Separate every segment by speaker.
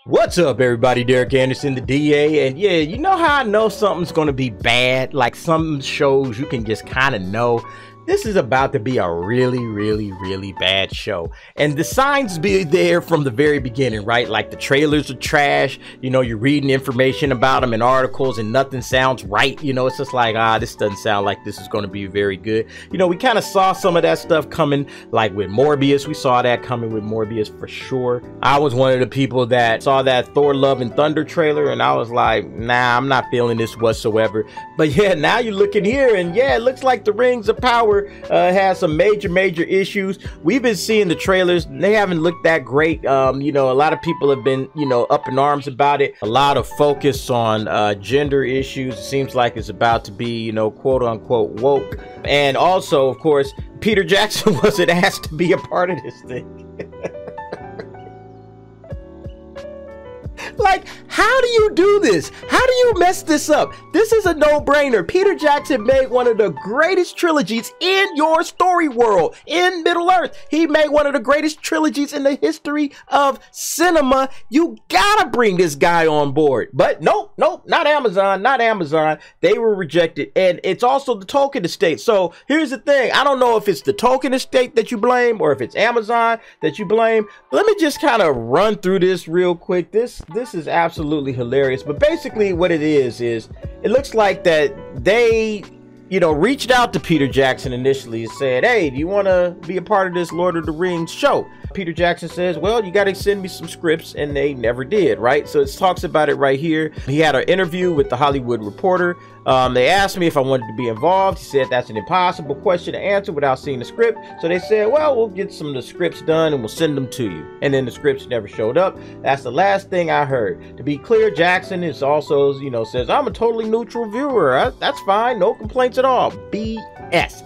Speaker 1: What's up, everybody? Derek Anderson, the DA, and yeah, you know how I know something's gonna be bad? Like some shows you can just kind of know this is about to be a really bad show, and the signs be there from the very beginning, right? Like the trailers are trash, you know, you're reading information about them in articles and nothing sounds right, you know. It's just like, this doesn't sound like this is going to be very good. You know, we kind of saw some of that stuff coming, like with Morbius. We saw that coming with Morbius for sure. I was one of the people that saw that Thor Love and Thunder trailer and I was like, nah, I'm not feeling this whatsoever. But yeah, now you're looking here and yeah, it looks like the Rings of Power has some major issues. We've been seeing the trailers, they haven't looked that great. You know, a lot of people have been, you know, up in arms about it. A lot of focus on gender issues. It seems like it's about to be, you know, quote unquote woke. And also, of course, Peter Jackson wasn't asked to be a part of this thing. Like, how do you do this? How do you mess this up? This is a no-brainer. Peter Jackson made one of the greatest trilogies in your story world, in Middle-earth. He made one of the greatest trilogies in the history of cinema. You gotta bring this guy on board. But nope, not Amazon, not Amazon. They were rejected. And it's also the Tolkien estate. So here's the thing. I don't know if it's the Tolkien estate that you blame or if it's Amazon that you blame. Let me just kind of run through this real quick. This is absolutely hilarious, but basically what it is it looks like that they, you know, reached out to Peter Jackson initially and said, hey, do you want to be a part of this Lord of the Rings show? Peter Jackson says, well, you got to send me some scripts, and they never did, right? So it talks about it right here. He had an interview with the Hollywood Reporter. They asked me if I wanted to be involved. He said that's an impossible question to answer without seeing the script. So they said, well, we'll get some of the scripts done and we'll send them to you. And then the scripts never showed up. That's the last thing I heard. To be clear, Jackson is also, you know, says, I'm a totally neutral viewer. That's fine. No complaints at all. BS.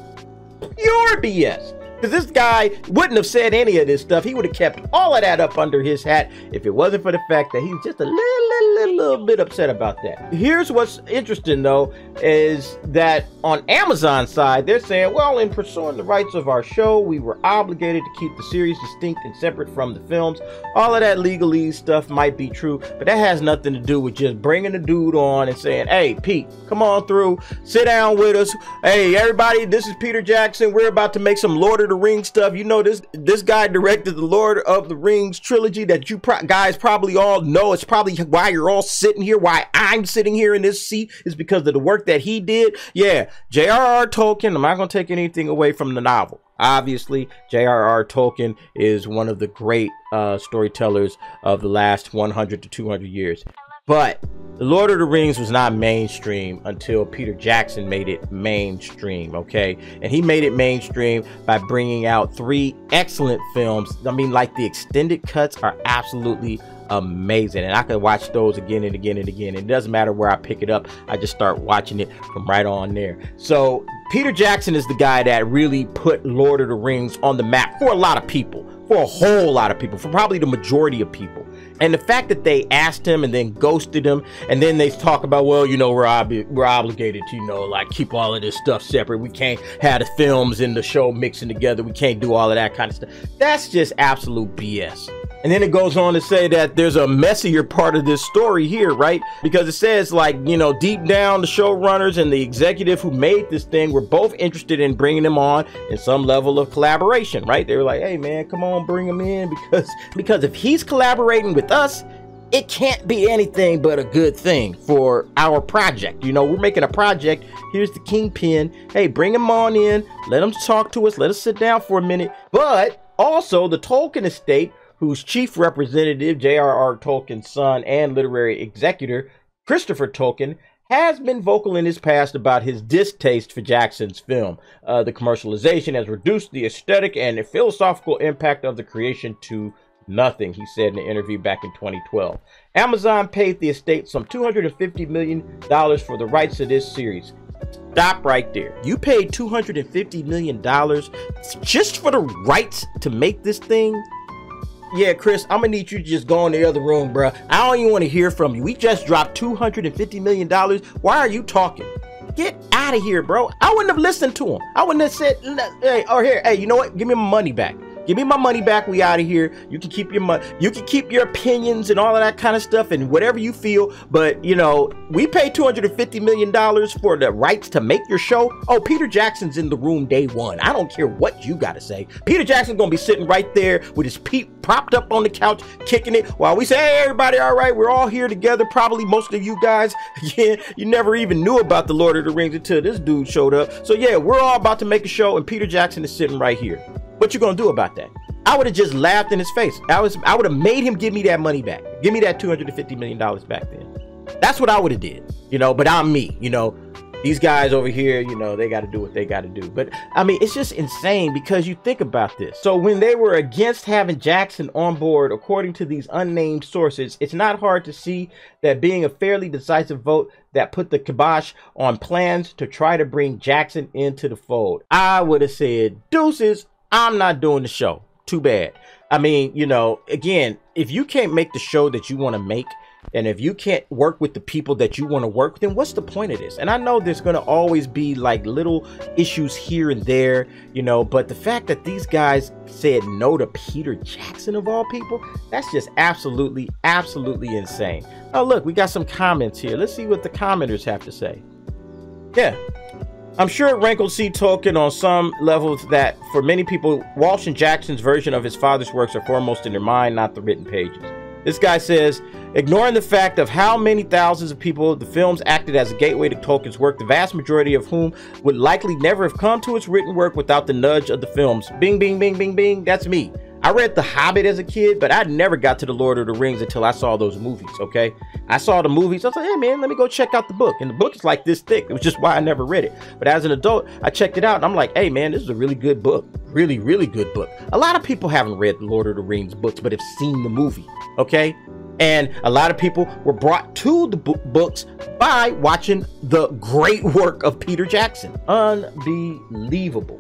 Speaker 1: Pure BS. Because this guy wouldn't have said any of this stuff. He would have kept all of that up under his hat if it wasn't for the fact that he was just a little bit upset about that. Here's what's interesting, though, is that on Amazon's side, they're saying, well, in pursuing the rights of our show, we were obligated to keep the series distinct and separate from the films. All of that legalese stuff might be true, but that has nothing to do with just bringing the dude on and saying, hey, Pete, come on through, sit down with us. Hey, everybody, this is Peter Jackson. We're about to make some Lord of the Rings stuff. You know, this guy directed the Lord of the Rings trilogy that you guys probably all know. It's probably why you're all sitting here, why I'm sitting here in this seat, is because of the work that he did. Yeah, J.R.R. Tolkien, I'm not going to take anything away from the novel. Obviously, J.R.R. Tolkien is one of the great storytellers of the last 100 to 200 years. But the Lord of the Rings was not mainstream until Peter Jackson made it mainstream, okay? And he made it mainstream by bringing out 3 excellent films. I mean, like, the extended cuts are absolutely amazing, and I can watch those again and again and again. It doesn't matter where I pick it up, I just start watching it from right on there. So Peter Jackson is the guy that really put Lord of the Rings on the map for a lot of people, for a whole lot of people, for probably the majority of people. And the fact that they asked him and then ghosted him, and then they talk about, well, you know, we're obligated to, you know, like, keep all of this stuff separate. We can't have the films and the show mixing together. We can't do all of that kind of stuff. That's just absolute BS. And then it goes on to say that there's a messier part of this story here, right? Because it says, like, you know, deep down, the showrunners and the executive who made this thing were both interested in bringing him on in some level of collaboration, right? They were like, hey, man, come on, bring him in, because if he's collaborating with us, it can't be anything but a good thing for our project. You know, we're making a project. Here's the kingpin. Hey, bring him on in. Let him talk to us. Let us sit down for a minute. But also the Tolkien estate, whose chief representative, J.R.R. Tolkien's son and literary executor, Christopher Tolkien, has been vocal in his past about his distaste for Jackson's film. The commercialization has reduced the aesthetic and philosophical impact of the creation to nothing, he said in an interview back in 2012. Amazon paid the estate some $250 million for the rights to this series. Stop right there. You paid $250 million just for the rights to make this thing? Yeah, Chris, I'm gonna need you to just go in the other room, bro. I don't even want to hear from you. We just dropped $250 million. Why are you talking? Get out of here, bro. I wouldn't have listened to him. I wouldn't have said, hey, or here, hey, you know what? Give me my money back. Give me my money back. We out of here. You can keep your money. You can keep your opinions and all of that kind of stuff and whatever you feel. But, you know, we paid $250 million for the rights to make your show. Oh, Peter Jackson's in the room day one. I don't care what you got to say. Peter Jackson's going to be sitting right there with his feet propped up on the couch, kicking it while we say, hey, everybody, all right, we're all here together. Probably most of you guys, yeah, you never even knew about the Lord of the Rings until this dude showed up. So, yeah, we're all about to make a show and Peter Jackson is sitting right here. What you gonna do about that? I would have just laughed in his face. I would have made him give me that money back. Give me that $250 million back then. That's what I would have did, you know, but I'm me, you know. These guys over here, you know, they got to do what they got to do. But I mean, it's just insane because you think about this. So when they were against having Jackson on board, according to these unnamed sources, it's not hard to see that being a fairly decisive vote that put the kibosh on plans to try to bring Jackson into the fold. I would have said, deuces, I'm not doing the show. Too bad. I mean, you know, again, if you can't make the show that you want to make, and if you can't work with the people that you want to work with, then what's the point of this? And I know there's going to always be like little issues here and there, you know, but the fact that these guys said no to Peter Jackson of all people, that's just absolutely, absolutely insane. Oh, look, we got some comments here. Let's see what the commenters have to say. Yeah. I'm sure it rankled C. Tolkien on some levels that for many people, Walsh and Jackson's version of his father's works are foremost in their mind, not the written pages. This guy says, ignoring the fact of how many thousands of people the films acted as a gateway to Tolkien's work, the vast majority of whom would likely never have come to its written work without the nudge of the films. Bing, bing, bing, bing, bing. That's me. I read The Hobbit as a kid, but I never got to The Lord of the Rings until I saw those movies, okay? I saw the movies. I was like, hey, man, let me go check out the book. And the book is like this thick. It was just why I never read it. But as an adult, I checked it out, and I'm like, hey, man, this is a really good book. Really, really good book. A lot of people haven't read The Lord of the Rings books, but have seen the movie, okay? And a lot of people were brought to the books by watching the great work of Peter Jackson. Unbelievable.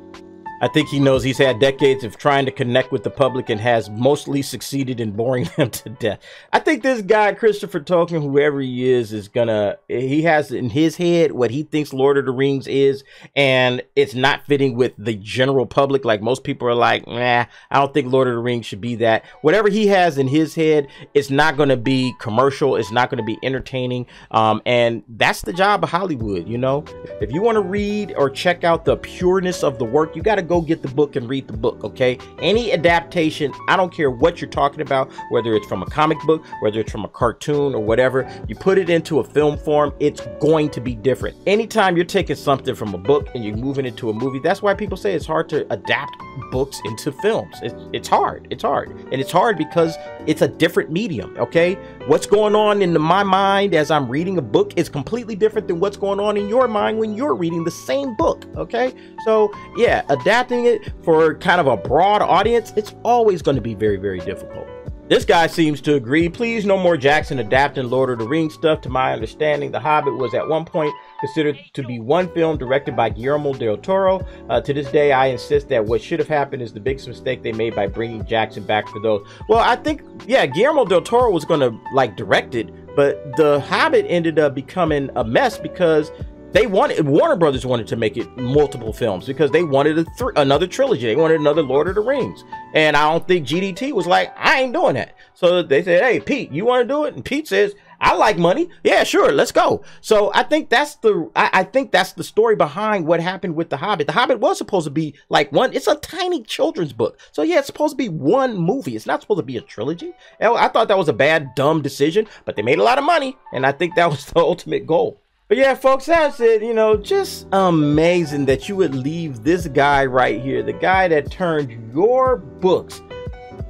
Speaker 1: I think he knows he's had decades of trying to connect with the public and has mostly succeeded in boring them to death. I think this guy, Christopher Tolkien, whoever he is gonna, he has in his head what he thinks Lord of the Rings is, and it's not fitting with the general public. Like most people are like, nah, I don't think Lord of the Rings should be that. Whatever he has in his head, it's not gonna be commercial. It's not gonna be entertaining. And that's the job of Hollywood, you know? If you want to read or check out the pureness of the work, you gotta go get the book and read the book, okay? Any adaptation, I don't care what you're talking about, whether it's from a comic book, whether it's from a cartoon or whatever, you put it into a film form, it's going to be different. Anytime you're taking something from a book and you're moving it to a movie, that's why people say it's hard to adapt books into films. It's hard. And it's hard because it's a different medium, okay? What's going on in my mind as I'm reading a book is completely different than what's going on in your mind when you're reading the same book, okay? So yeah, adapting it for kind of a broad audience, it's always going to be very, very difficult. This guy seems to agree. Please, no more Jackson adapting Lord of the Rings stuff. To my understanding, The Hobbit was at one point considered to be one film directed by Guillermo del Toro. To this day, I insist that what should have happened is the biggest mistake they made by bringing Jackson back for those. Well, I think, yeah, Guillermo del Toro was going to like direct it, but The Hobbit ended up becoming a mess because Warner Brothers wanted to make it multiple films because they wanted another trilogy. They wanted another Lord of the Rings. And I don't think GDT was like, I ain't doing that. So they said, hey, Pete, you want to do it? And Pete says, I like money. Yeah, sure, let's go. So I think that's the story behind what happened with The Hobbit. The Hobbit was supposed to be like it's a tiny children's book. So yeah, it's supposed to be one movie. It's not supposed to be a trilogy. And I thought that was a bad, dumb decision, but they made a lot of money. And I think that was the ultimate goal. But yeah, folks, that's it. You know, just amazing that you would leave this guy right here, the guy that turned your books,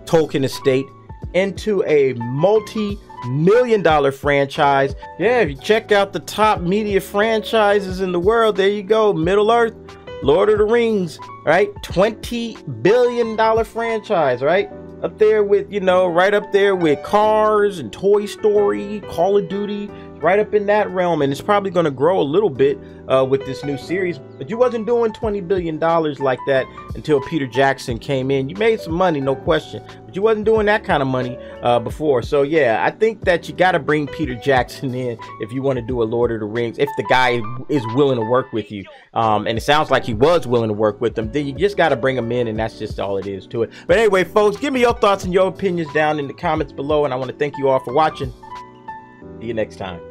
Speaker 1: Tolkien Estate, into a multi-million-dollar franchise. Yeah, if you check out the top media franchises in the world, there you go. Middle-earth, Lord of the Rings, right? $20 billion franchise, right? Up there with, you know, right up there with Cars and Toy Story, Call of Duty. right up in that realm, and it's probably going to grow a little bit with this new series. But you wasn't doing $20 billion like that until Peter Jackson came in. You made some money, no question, but you wasn't doing that kind of money before. So yeah, I think that you got to bring Peter Jackson in if you want to do a Lord of the Rings, if the guy is willing to work with you. And it sounds like he was willing to work with them. Then you just got to bring him in, and that's just all it is to it. But anyway, folks, give me your thoughts and your opinions down in the comments below, and I want to thank you all for watching. See you next time.